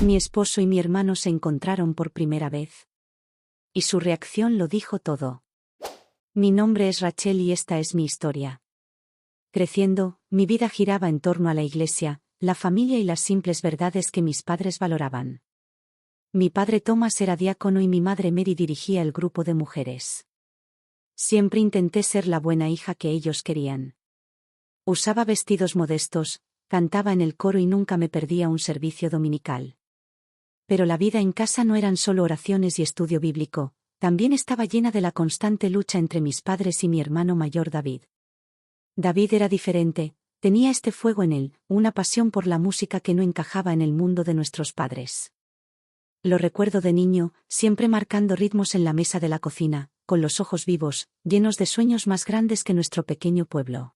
Mi esposo y mi hermano se encontraron por primera vez. Y su reacción lo dijo todo. Mi nombre es Rachel y esta es mi historia. Creciendo, mi vida giraba en torno a la iglesia, la familia y las simples verdades que mis padres valoraban. Mi padre Thomas era diácono y mi madre Mary dirigía el grupo de mujeres. Siempre intenté ser la buena hija que ellos querían. Usaba vestidos modestos, cantaba en el coro y nunca me perdía un servicio dominical. Pero la vida en casa no eran solo oraciones y estudio bíblico, también estaba llena de la constante lucha entre mis padres y mi hermano mayor David. David era diferente, tenía este fuego en él, una pasión por la música que no encajaba en el mundo de nuestros padres. Lo recuerdo de niño, siempre marcando ritmos en la mesa de la cocina, con los ojos vivos, llenos de sueños más grandes que nuestro pequeño pueblo.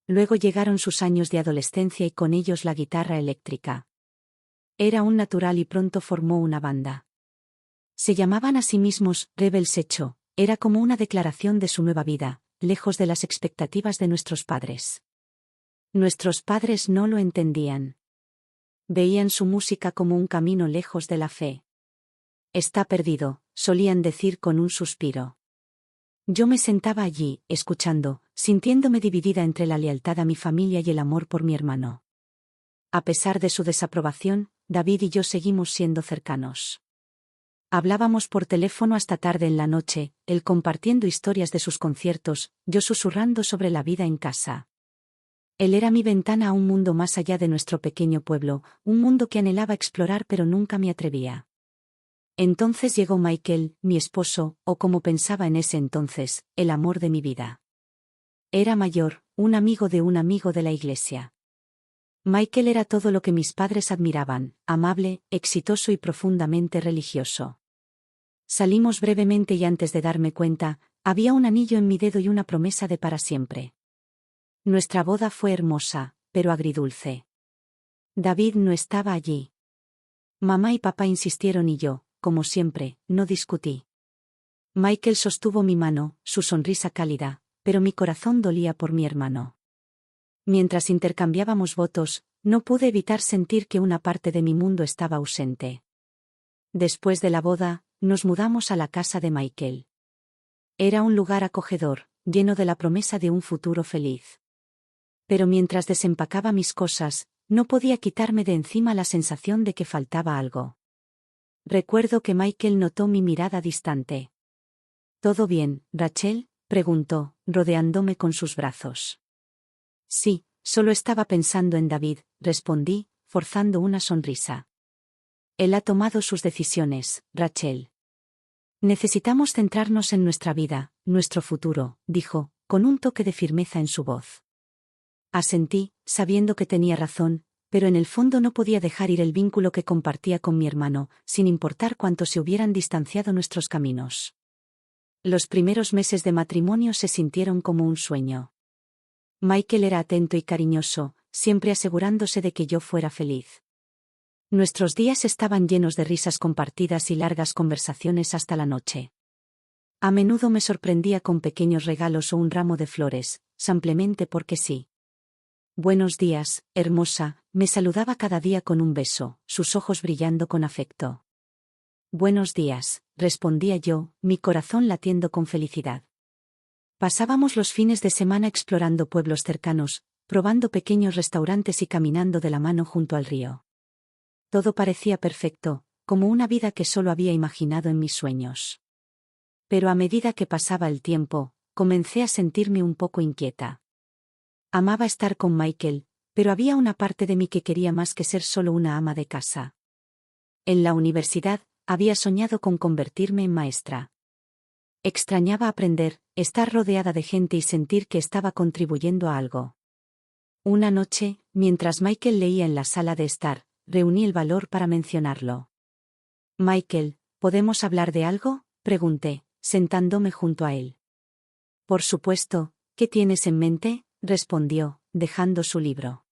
Luego llegaron sus años de adolescencia y con ellos la guitarra eléctrica. Era un natural y pronto formó una banda. Se llamaban a sí mismos Rebels Hecho, era como una declaración de su nueva vida, lejos de las expectativas de nuestros padres. Nuestros padres no lo entendían. Veían su música como un camino lejos de la fe. Está perdido, solían decir con un suspiro. Yo me sentaba allí, escuchando, sintiéndome dividida entre la lealtad a mi familia y el amor por mi hermano. A pesar de su desaprobación, David y yo seguimos siendo cercanos. Hablábamos por teléfono hasta tarde en la noche, él compartiendo historias de sus conciertos, yo susurrando sobre la vida en casa. Él era mi ventana a un mundo más allá de nuestro pequeño pueblo, un mundo que anhelaba explorar pero nunca me atrevía. Entonces llegó Michael, mi esposo, o como pensaba en ese entonces, el amor de mi vida. Era mayor, un amigo de la iglesia. Michael era todo lo que mis padres admiraban, amable, exitoso y profundamente religioso. Salimos brevemente y antes de darme cuenta, había un anillo en mi dedo y una promesa de para siempre. Nuestra boda fue hermosa, pero agridulce. David no estaba allí. Mamá y papá insistieron y yo, como siempre, no discutí. Michael sostuvo mi mano, su sonrisa cálida, pero mi corazón dolía por mi hermano. Mientras intercambiábamos votos, no pude evitar sentir que una parte de mi mundo estaba ausente. Después de la boda, nos mudamos a la casa de Michael. Era un lugar acogedor, lleno de la promesa de un futuro feliz. Pero mientras desempacaba mis cosas, no podía quitarme de encima la sensación de que faltaba algo. Recuerdo que Michael notó mi mirada distante. ¿Todo bien, Rachel?, preguntó, rodeándome con sus brazos. Sí, solo estaba pensando en David, respondí, forzando una sonrisa. Él ha tomado sus decisiones, Rachel. Necesitamos centrarnos en nuestra vida, nuestro futuro, dijo, con un toque de firmeza en su voz. Asentí, sabiendo que tenía razón, pero en el fondo no podía dejar ir el vínculo que compartía con mi hermano, sin importar cuánto se hubieran distanciado nuestros caminos. Los primeros meses de matrimonio se sintieron como un sueño. Michael era atento y cariñoso, siempre asegurándose de que yo fuera feliz. Nuestros días estaban llenos de risas compartidas y largas conversaciones hasta la noche. A menudo me sorprendía con pequeños regalos o un ramo de flores, simplemente porque sí. Buenos días, hermosa, me saludaba cada día con un beso, sus ojos brillando con afecto. Buenos días, respondía yo, mi corazón latiendo con felicidad. Pasábamos los fines de semana explorando pueblos cercanos, probando pequeños restaurantes y caminando de la mano junto al río. Todo parecía perfecto, como una vida que solo había imaginado en mis sueños. Pero a medida que pasaba el tiempo, comencé a sentirme un poco inquieta. Amaba estar con Michael, pero había una parte de mí que quería más que ser solo una ama de casa. En la universidad, había soñado con convertirme en maestra. Extrañaba aprender, estar rodeada de gente y sentir que estaba contribuyendo a algo. Una noche, mientras Michael leía en la sala de estar, reuní el valor para mencionarlo. Michael, ¿podemos hablar de algo?, pregunté, sentándome junto a él. Por supuesto, ¿qué tienes en mente?, respondió, dejando su libro.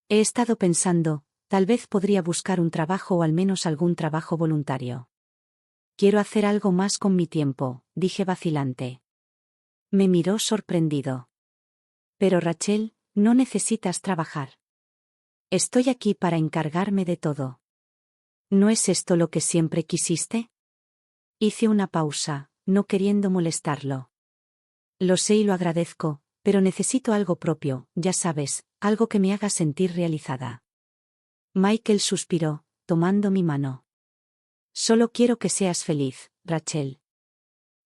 He estado pensando, tal vez podría buscar un trabajo o al menos algún trabajo voluntario. Quiero hacer algo más con mi tiempo, dije vacilante. Me miró sorprendido. Pero Rachel, no necesitas trabajar. Estoy aquí para encargarme de todo. ¿No es esto lo que siempre quisiste? Hice una pausa, no queriendo molestarlo. Lo sé y lo agradezco, pero necesito algo propio, ya sabes, algo que me haga sentir realizada. Michael suspiró, tomando mi mano. Solo quiero que seas feliz, Rachel.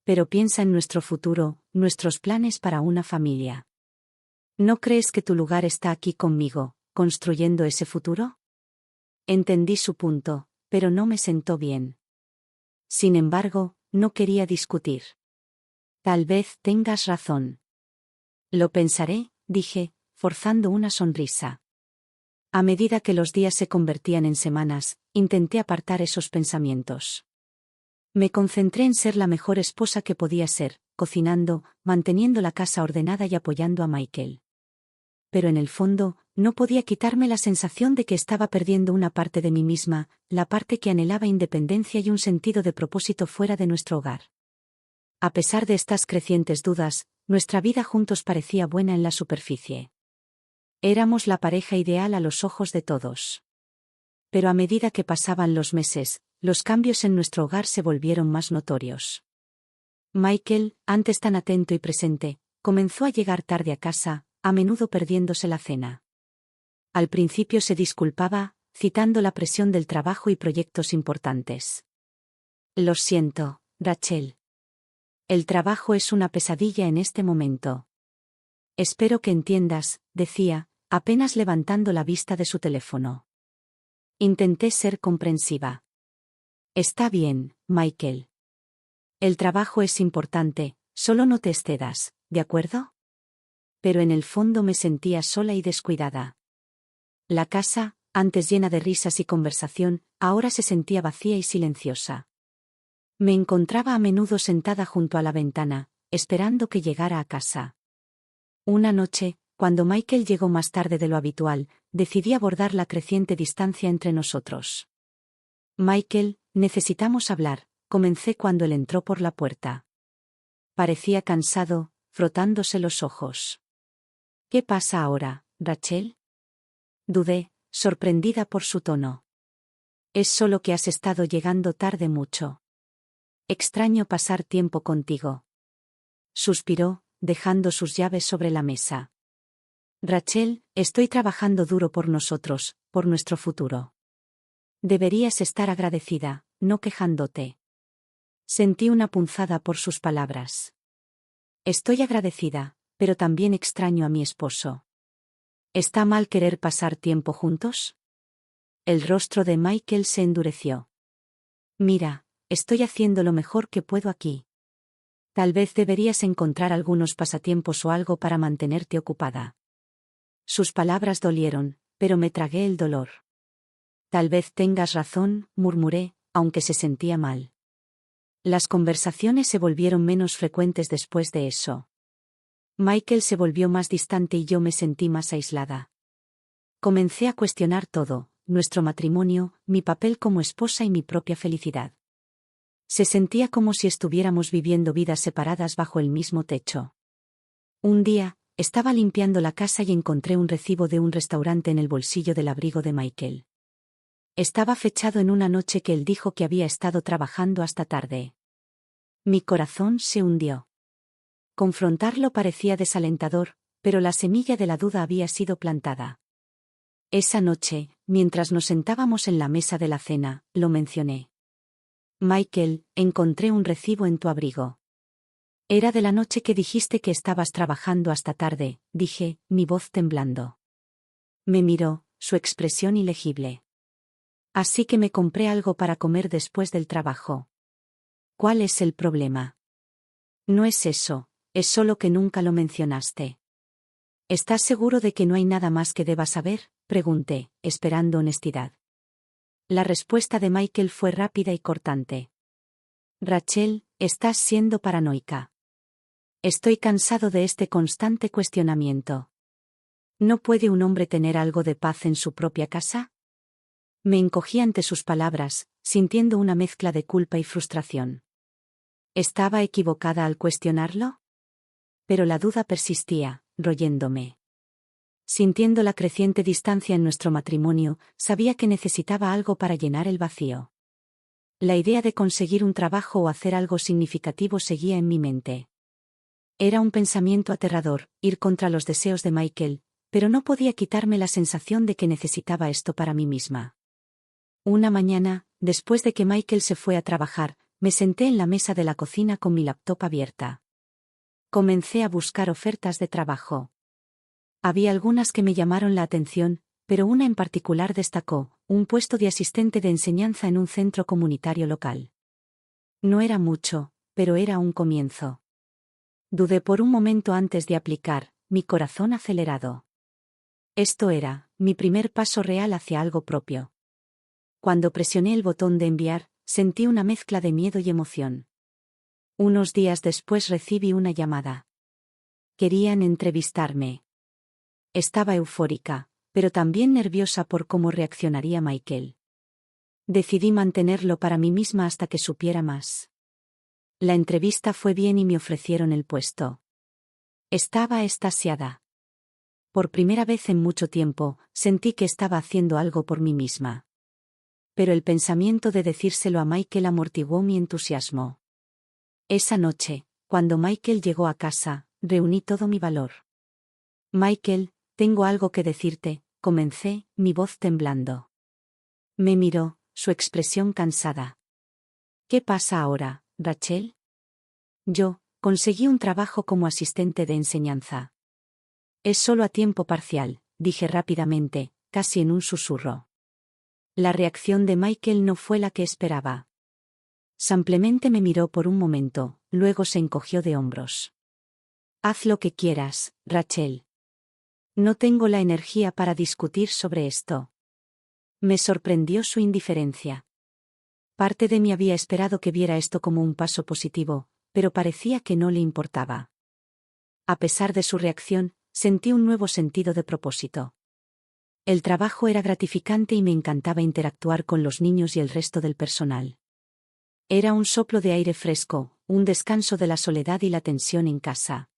Pero piensa en nuestro futuro, nuestros planes para una familia. ¿No crees que tu lugar está aquí conmigo, construyendo ese futuro? Entendí su punto, pero no me sentó bien. Sin embargo, no quería discutir. Tal vez tengas razón. Lo pensaré, dije, forzando una sonrisa. A medida que los días se convertían en semanas, intenté apartar esos pensamientos. Me concentré en ser la mejor esposa que podía ser, cocinando, manteniendo la casa ordenada y apoyando a Michael. Pero en el fondo, no podía quitarme la sensación de que estaba perdiendo una parte de mí misma, la parte que anhelaba independencia y un sentido de propósito fuera de nuestro hogar. A pesar de estas crecientes dudas, nuestra vida juntos parecía buena en la superficie. Éramos la pareja ideal a los ojos de todos. Pero a medida que pasaban los meses, los cambios en nuestro hogar se volvieron más notorios. Michael, antes tan atento y presente, comenzó a llegar tarde a casa, a menudo perdiéndose la cena. Al principio se disculpaba, citando la presión del trabajo y proyectos importantes. Lo siento, Rachel. El trabajo es una pesadilla en este momento. Espero que entiendas, decía, apenas levantando la vista de su teléfono. Intenté ser comprensiva. Está bien, Michael. El trabajo es importante, solo no te excedas, ¿de acuerdo? Pero en el fondo me sentía sola y descuidada. La casa, antes llena de risas y conversación, ahora se sentía vacía y silenciosa. Me encontraba a menudo sentada junto a la ventana, esperando que llegara a casa. Una noche, cuando Michael llegó más tarde de lo habitual, decidí abordar la creciente distancia entre nosotros. Michael, necesitamos hablar, comencé cuando él entró por la puerta. Parecía cansado, frotándose los ojos. ¿Qué pasa ahora, Rachel? Dudé, sorprendida por su tono. Es solo que has estado llegando tarde mucho. Extraño pasar tiempo contigo. Suspiró, dejando sus llaves sobre la mesa. Rachel, estoy trabajando duro por nosotros, por nuestro futuro. Deberías estar agradecida, no quejándote. Sentí una punzada por sus palabras. Estoy agradecida, pero también extraño a mi esposo. ¿Está mal querer pasar tiempo juntos? El rostro de Michael se endureció. Mira, estoy haciendo lo mejor que puedo aquí. Tal vez deberías encontrar algunos pasatiempos o algo para mantenerte ocupada. Sus palabras dolieron, pero me tragué el dolor. Tal vez tengas razón, murmuré, aunque se sentía mal. Las conversaciones se volvieron menos frecuentes después de eso. Michael se volvió más distante y yo me sentí más aislada. Comencé a cuestionar todo, nuestro matrimonio, mi papel como esposa y mi propia felicidad. Se sentía como si estuviéramos viviendo vidas separadas bajo el mismo techo. Un día, estaba limpiando la casa y encontré un recibo de un restaurante en el bolsillo del abrigo de Michael. Estaba fechado en una noche que él dijo que había estado trabajando hasta tarde. Mi corazón se hundió. Confrontarlo parecía desalentador, pero la semilla de la duda había sido plantada. Esa noche, mientras nos sentábamos en la mesa de la cena, lo mencioné. Michael, encontré un recibo en tu abrigo. Era de la noche que dijiste que estabas trabajando hasta tarde, dije, mi voz temblando. Me miró, su expresión ilegible. Así que me compré algo para comer después del trabajo. ¿Cuál es el problema? No es eso, es solo que nunca lo mencionaste. ¿Estás seguro de que no hay nada más que debas saber?, pregunté, esperando honestidad. La respuesta de Michael fue rápida y cortante. Rachel, estás siendo paranoica. Estoy cansado de este constante cuestionamiento. ¿No puede un hombre tener algo de paz en su propia casa? Me encogí ante sus palabras, sintiendo una mezcla de culpa y frustración. ¿Estaba equivocada al cuestionarlo? Pero la duda persistía, royéndome. Sintiendo la creciente distancia en nuestro matrimonio, sabía que necesitaba algo para llenar el vacío. La idea de conseguir un trabajo o hacer algo significativo seguía en mi mente. Era un pensamiento aterrador, ir contra los deseos de Michael, pero no podía quitarme la sensación de que necesitaba esto para mí misma. Una mañana, después de que Michael se fue a trabajar, me senté en la mesa de la cocina con mi laptop abierta. Comencé a buscar ofertas de trabajo. Había algunas que me llamaron la atención, pero una en particular destacó, un puesto de asistente de enseñanza en un centro comunitario local. No era mucho, pero era un comienzo. Dudé por un momento antes de aplicar, mi corazón acelerado. Esto era, mi primer paso real hacia algo propio. Cuando presioné el botón de enviar, sentí una mezcla de miedo y emoción. Unos días después recibí una llamada. Querían entrevistarme. Estaba eufórica, pero también nerviosa por cómo reaccionaría Michael. Decidí mantenerlo para mí misma hasta que supiera más. La entrevista fue bien y me ofrecieron el puesto. Estaba extasiada. Por primera vez en mucho tiempo, sentí que estaba haciendo algo por mí misma. Pero el pensamiento de decírselo a Michael amortiguó mi entusiasmo. Esa noche, cuando Michael llegó a casa, reuní todo mi valor. Michael, tengo algo que decirte, comencé, mi voz temblando. Me miró, su expresión cansada. ¿Qué pasa ahora, Rachel? Yo, conseguí un trabajo como asistente de enseñanza. Es solo a tiempo parcial, dije rápidamente, casi en un susurro. La reacción de Michael no fue la que esperaba. Simplemente me miró por un momento, luego se encogió de hombros. Haz lo que quieras, Rachel. No tengo la energía para discutir sobre esto. Me sorprendió su indiferencia. Parte de mí había esperado que viera esto como un paso positivo, pero parecía que no le importaba. A pesar de su reacción, sentí un nuevo sentido de propósito. El trabajo era gratificante y me encantaba interactuar con los niños y el resto del personal. Era un soplo de aire fresco, un descanso de la soledad y la tensión en casa.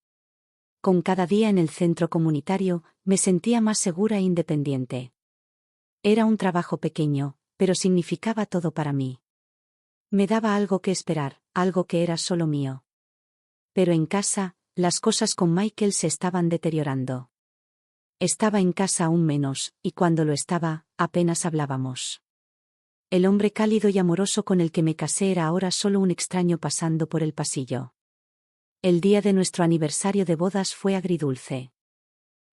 Con cada día en el centro comunitario, me sentía más segura e independiente. Era un trabajo pequeño, pero significaba todo para mí. Me daba algo que esperar, algo que era solo mío. Pero en casa, las cosas con Michael se estaban deteriorando. Estaba en casa aún menos, y cuando lo estaba, apenas hablábamos. El hombre cálido y amoroso con el que me casé era ahora solo un extraño pasando por el pasillo. El día de nuestro aniversario de bodas fue agridulce.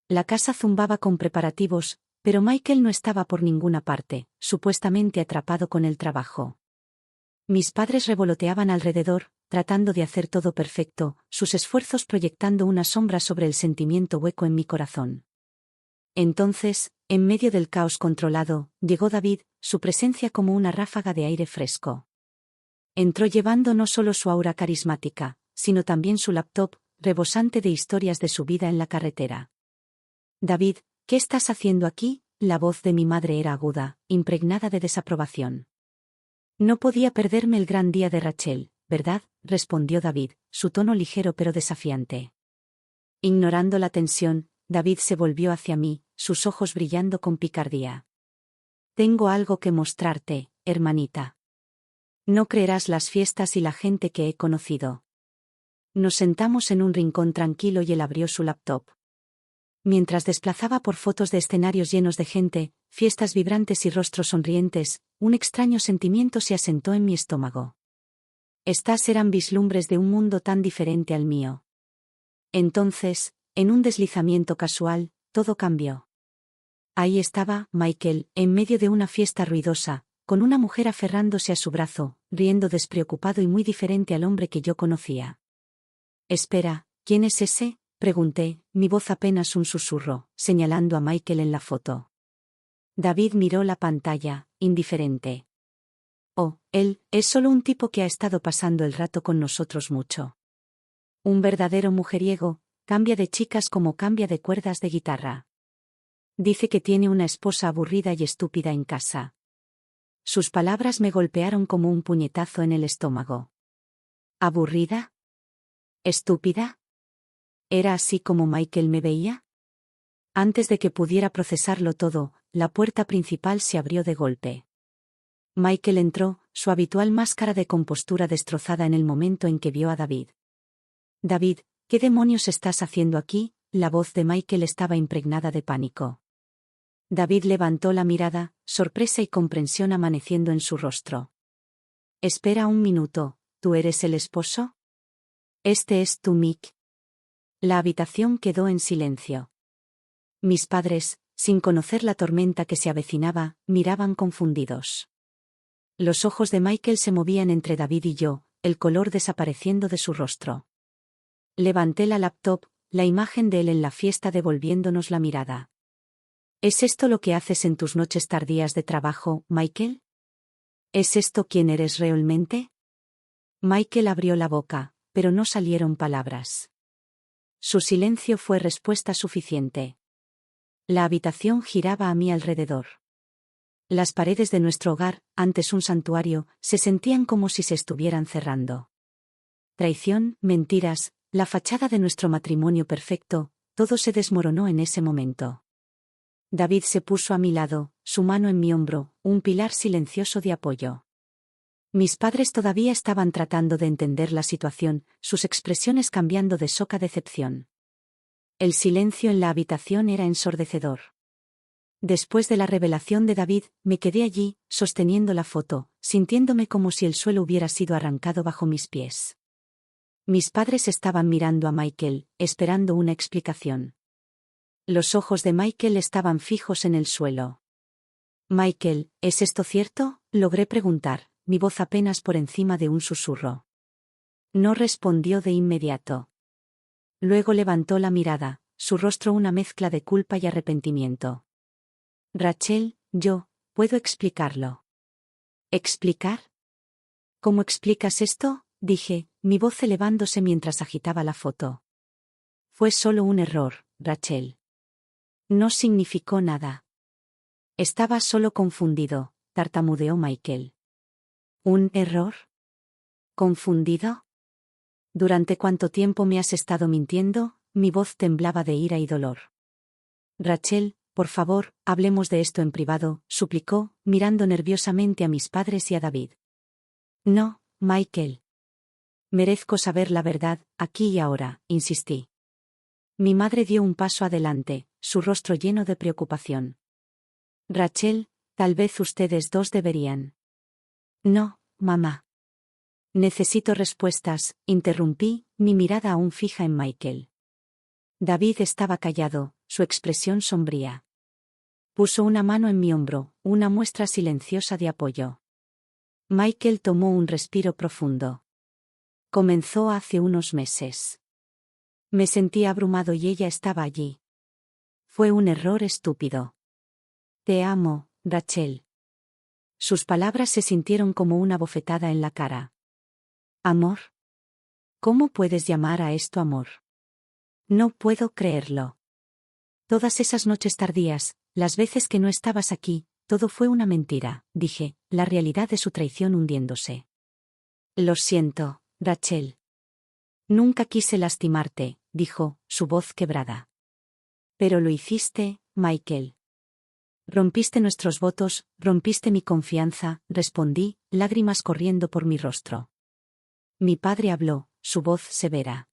La casa zumbaba con preparativos, pero Michael no estaba por ninguna parte, supuestamente atrapado con el trabajo. Mis padres revoloteaban alrededor, tratando de hacer todo perfecto, sus esfuerzos proyectando una sombra sobre el sentimiento hueco en mi corazón. Entonces, en medio del caos controlado, llegó David, su presencia como una ráfaga de aire fresco. Entró llevando no solo su aura carismática, sino también su laptop, rebosante de historias de su vida en la carretera. David, ¿qué estás haciendo aquí? La voz de mi madre era aguda, impregnada de desaprobación. No podía perderme el gran día de Rachel, ¿verdad? Respondió David, su tono ligero pero desafiante. Ignorando la tensión, David se volvió hacia mí, sus ojos brillando con picardía. Tengo algo que mostrarte, hermanita. No creerás las fiestas y la gente que he conocido. Nos sentamos en un rincón tranquilo y él abrió su laptop. Mientras desplazaba por fotos de escenarios llenos de gente, fiestas vibrantes y rostros sonrientes, un extraño sentimiento se asentó en mi estómago. Estas eran vislumbres de un mundo tan diferente al mío. Entonces, en un deslizamiento casual, todo cambió. Ahí estaba Michael, en medio de una fiesta ruidosa, con una mujer aferrándose a su brazo, riendo despreocupado y muy diferente al hombre que yo conocía. Espera, ¿quién es ese? Pregunté, mi voz apenas un susurro, señalando a Michael en la foto. David miró la pantalla, indiferente. Oh, él, es solo un tipo que ha estado pasando el rato con nosotros mucho. Un verdadero mujeriego, cambia de chicas como cambia de cuerdas de guitarra. Dice que tiene una esposa aburrida y estúpida en casa. Sus palabras me golpearon como un puñetazo en el estómago. ¿Aburrida? ¿Estúpida? ¿Era así como Michael me veía? Antes de que pudiera procesarlo todo, la puerta principal se abrió de golpe. Michael entró, su habitual máscara de compostura destrozada en el momento en que vio a David. «David, ¿qué demonios estás haciendo aquí?». La voz de Michael estaba impregnada de pánico. David levantó la mirada, sorpresa y comprensión amaneciendo en su rostro. «Espera un minuto, ¿tú eres el esposo? Este es tu Mick». La habitación quedó en silencio. Mis padres, sin conocer la tormenta que se avecinaba, miraban confundidos. Los ojos de Michael se movían entre David y yo, el color desapareciendo de su rostro. Levanté la laptop, la imagen de él en la fiesta devolviéndonos la mirada. ¿Es esto lo que haces en tus noches tardías de trabajo, Michael? ¿Es esto quién eres realmente? Michael abrió la boca, pero no salieron palabras. Su silencio fue respuesta suficiente. La habitación giraba a mi alrededor. Las paredes de nuestro hogar, antes un santuario, se sentían como si se estuvieran cerrando. Traición, mentiras, la fachada de nuestro matrimonio perfecto, todo se desmoronó en ese momento. David se puso a mi lado, su mano en mi hombro, un pilar silencioso de apoyo. Mis padres todavía estaban tratando de entender la situación, sus expresiones cambiando de shock a decepción. El silencio en la habitación era ensordecedor. Después de la revelación de David, me quedé allí, sosteniendo la foto, sintiéndome como si el suelo hubiera sido arrancado bajo mis pies. Mis padres estaban mirando a Michael, esperando una explicación. Los ojos de Michael estaban fijos en el suelo. «Michael, ¿es esto cierto?», logré preguntar, mi voz apenas por encima de un susurro. No respondió de inmediato. Luego levantó la mirada, su rostro una mezcla de culpa y arrepentimiento. «Rachel, puedo explicarlo». «¿Explicar? ¿Cómo explicas esto?», dije, mi voz elevándose mientras agitaba la foto. «Fue solo un error, Rachel. No significó nada». Estaba solo confundido, tartamudeó Michael. «¿Un error? ¿Confundido? ¿Durante cuánto tiempo me has estado mintiendo?». Mi voz temblaba de ira y dolor. «Rachel, por favor, hablemos de esto en privado», suplicó, mirando nerviosamente a mis padres y a David. «No, Michael. Merezco saber la verdad, aquí y ahora», insistí. Mi madre dio un paso adelante, su rostro lleno de preocupación. «Rachel, tal vez ustedes dos deberían». «No, mamá. Necesito respuestas», interrumpí, mi mirada aún fija en Michael. David estaba callado, su expresión sombría. Puso una mano en mi hombro, una muestra silenciosa de apoyo. Michael tomó un respiro profundo. «Comenzó hace unos meses. Me sentí abrumado y ella estaba allí. Fue un error estúpido. Te amo, Rachel». Sus palabras se sintieron como una bofetada en la cara. «¿Amor? ¿Cómo puedes llamar a esto amor? No puedo creerlo. Todas esas noches tardías, las veces que no estabas aquí, todo fue una mentira», dije, la realidad de su traición hundiéndose. «Lo siento, Rachel. Nunca quise lastimarte», dijo, su voz quebrada. «Pero lo hiciste, Michael. Rompiste nuestros votos, rompiste mi confianza», respondí, lágrimas corriendo por mi rostro. Mi padre habló, su voz severa.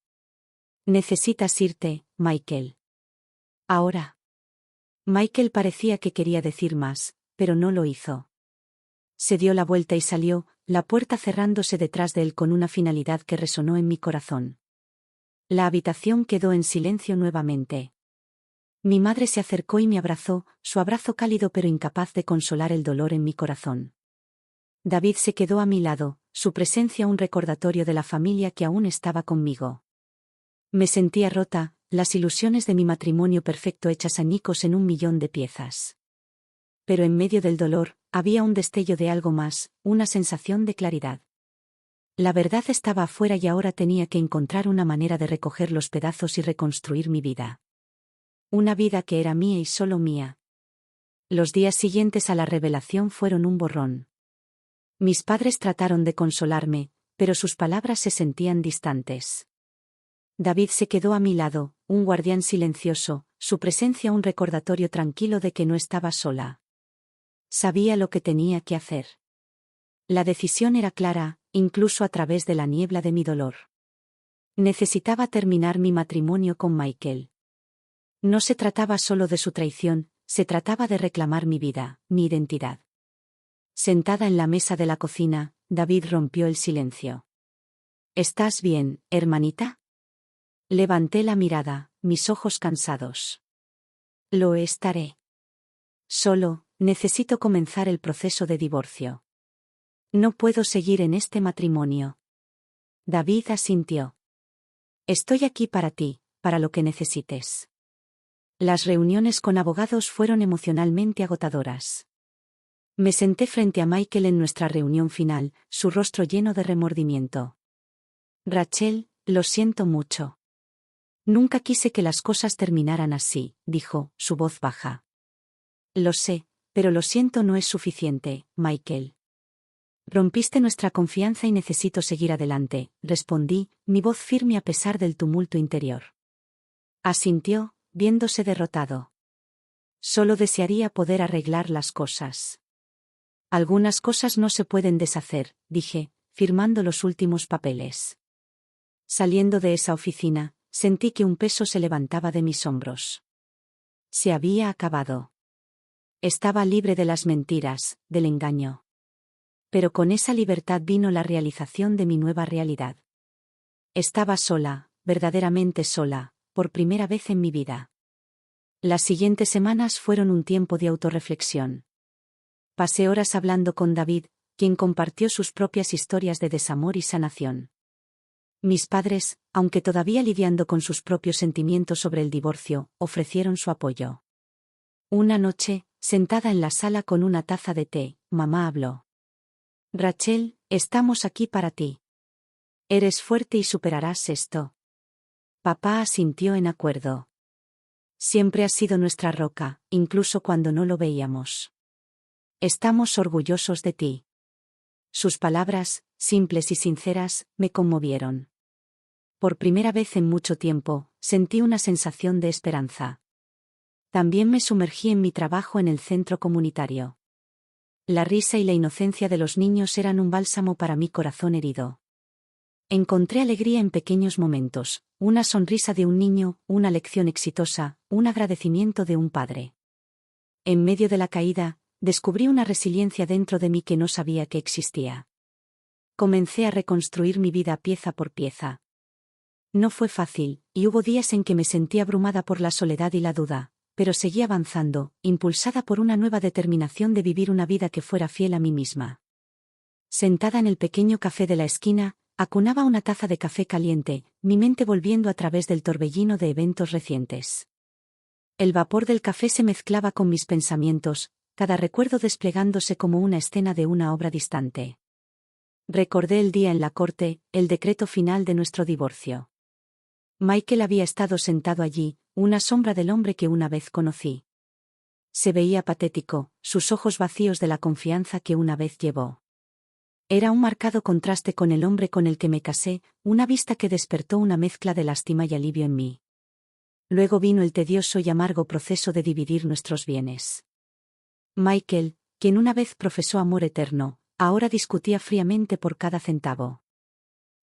«Necesitas irte, Michael. Ahora». Michael parecía que quería decir más, pero no lo hizo. Se dio la vuelta y salió, la puerta cerrándose detrás de él con una finalidad que resonó en mi corazón. La habitación quedó en silencio nuevamente. Mi madre se acercó y me abrazó, su abrazo cálido pero incapaz de consolar el dolor en mi corazón. David se quedó a mi lado, su presencia un recordatorio de la familia que aún estaba conmigo. Me sentía rota, las ilusiones de mi matrimonio perfecto hechas añicos en 1.000.000 de piezas. Pero en medio del dolor, había un destello de algo más, una sensación de claridad. La verdad estaba afuera y ahora tenía que encontrar una manera de recoger los pedazos y reconstruir mi vida. Una vida que era mía y solo mía. Los días siguientes a la revelación fueron un borrón. Mis padres trataron de consolarme, pero sus palabras se sentían distantes. David se quedó a mi lado, un guardián silencioso, su presencia un recordatorio tranquilo de que no estaba sola. Sabía lo que tenía que hacer. La decisión era clara, incluso a través de la niebla de mi dolor. Necesitaba terminar mi matrimonio con Michael. No se trataba solo de su traición, se trataba de reclamar mi vida, mi identidad. Sentada en la mesa de la cocina, David rompió el silencio. ¿Estás bien, hermanita? Levanté la mirada, mis ojos cansados. Lo estaré. Solo, necesito comenzar el proceso de divorcio. No puedo seguir en este matrimonio. David asintió. Estoy aquí para ti, para lo que necesites. Las reuniones con abogados fueron emocionalmente agotadoras. Me senté frente a Michael en nuestra reunión final, su rostro lleno de remordimiento. Rachel, lo siento mucho. Nunca quise que las cosas terminaran así, dijo, su voz baja. Lo sé, pero lo siento no es suficiente, Michael. Rompiste nuestra confianza y necesito seguir adelante, respondí, mi voz firme a pesar del tumulto interior. Asintió, viéndose derrotado. Solo desearía poder arreglar las cosas. Algunas cosas no se pueden deshacer, dije, firmando los últimos papeles. Saliendo de esa oficina, sentí que un peso se levantaba de mis hombros. Se había acabado. Estaba libre de las mentiras, del engaño. Pero con esa libertad vino la realización de mi nueva realidad. Estaba sola, verdaderamente sola, por primera vez en mi vida. Las siguientes semanas fueron un tiempo de autorreflexión. Pasé horas hablando con David, quien compartió sus propias historias de desamor y sanación. Mis padres, aunque todavía lidiando con sus propios sentimientos sobre el divorcio, ofrecieron su apoyo. Una noche, sentada en la sala con una taza de té, mamá habló. Rachel, estamos aquí para ti. Eres fuerte y superarás esto. Papá asintió en acuerdo. Siempre has sido nuestra roca, incluso cuando no lo veíamos. Estamos orgullosos de ti. Sus palabras, simples y sinceras, me conmovieron. Por primera vez en mucho tiempo, sentí una sensación de esperanza. También me sumergí en mi trabajo en el centro comunitario. La risa y la inocencia de los niños eran un bálsamo para mi corazón herido. Encontré alegría en pequeños momentos, una sonrisa de un niño, una lección exitosa, un agradecimiento de un padre. En medio de la caída, descubrí una resiliencia dentro de mí que no sabía que existía. Comencé a reconstruir mi vida pieza por pieza. No fue fácil, y hubo días en que me sentí abrumada por la soledad y la duda, pero seguí avanzando, impulsada por una nueva determinación de vivir una vida que fuera fiel a mí misma. Sentada en el pequeño café de la esquina, acunaba una taza de café caliente, mi mente volviendo a través del torbellino de eventos recientes. El vapor del café se mezclaba con mis pensamientos, cada recuerdo desplegándose como una escena de una obra distante. Recordé el día en la corte, el decreto final de nuestro divorcio. Michael había estado sentado allí, una sombra del hombre que una vez conocí. Se veía patético, sus ojos vacíos de la confianza que una vez llevó. Era un marcado contraste con el hombre con el que me casé, una vista que despertó una mezcla de lástima y alivio en mí. Luego vino el tedioso y amargo proceso de dividir nuestros bienes. Michael, quien una vez profesó amor eterno, ahora discutía fríamente por cada centavo.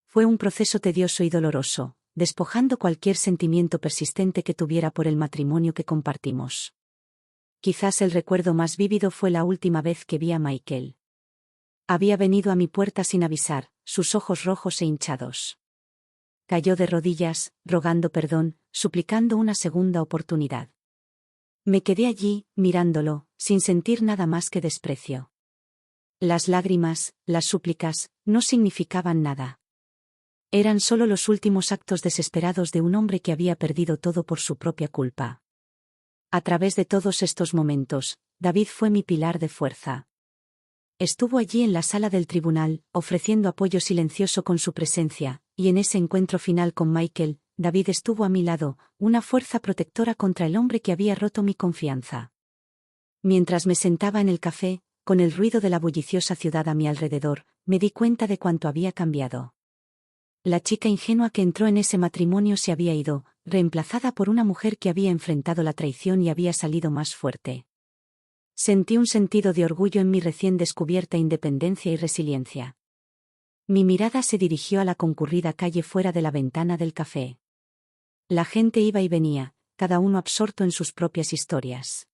Fue un proceso tedioso y doloroso, despojando cualquier sentimiento persistente que tuviera por el matrimonio que compartimos. Quizás el recuerdo más vívido fue la última vez que vi a Michael. Había venido a mi puerta sin avisar, sus ojos rojos e hinchados. Cayó de rodillas, rogando perdón, suplicando una segunda oportunidad. Me quedé allí, mirándolo, sin sentir nada más que desprecio. Las lágrimas, las súplicas, no significaban nada. Eran solo los últimos actos desesperados de un hombre que había perdido todo por su propia culpa. A través de todos estos momentos, David fue mi pilar de fuerza. Estuvo allí en la sala del tribunal, ofreciendo apoyo silencioso con su presencia, y en ese encuentro final con Michael, David estuvo a mi lado, una fuerza protectora contra el hombre que había roto mi confianza. Mientras me sentaba en el café, con el ruido de la bulliciosa ciudad a mi alrededor, me di cuenta de cuánto había cambiado. La chica ingenua que entró en ese matrimonio se había ido, reemplazada por una mujer que había enfrentado la traición y había salido más fuerte. Sentí un sentido de orgullo en mi recién descubierta independencia y resiliencia. Mi mirada se dirigió a la concurrida calle fuera de la ventana del café. La gente iba y venía, cada uno absorto en sus propias historias.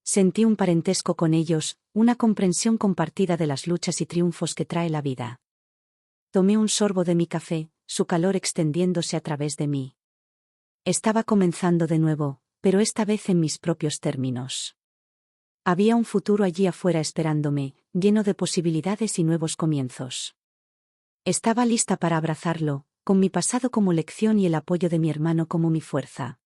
Sentí un parentesco con ellos, una comprensión compartida de las luchas y triunfos que trae la vida. Tomé un sorbo de mi café, su calor extendiéndose a través de mí. Estaba comenzando de nuevo, pero esta vez en mis propios términos. Había un futuro allí afuera esperándome, lleno de posibilidades y nuevos comienzos. Estaba lista para abrazarlo, con mi pasado como lección y el apoyo de mi hermano como mi fuerza.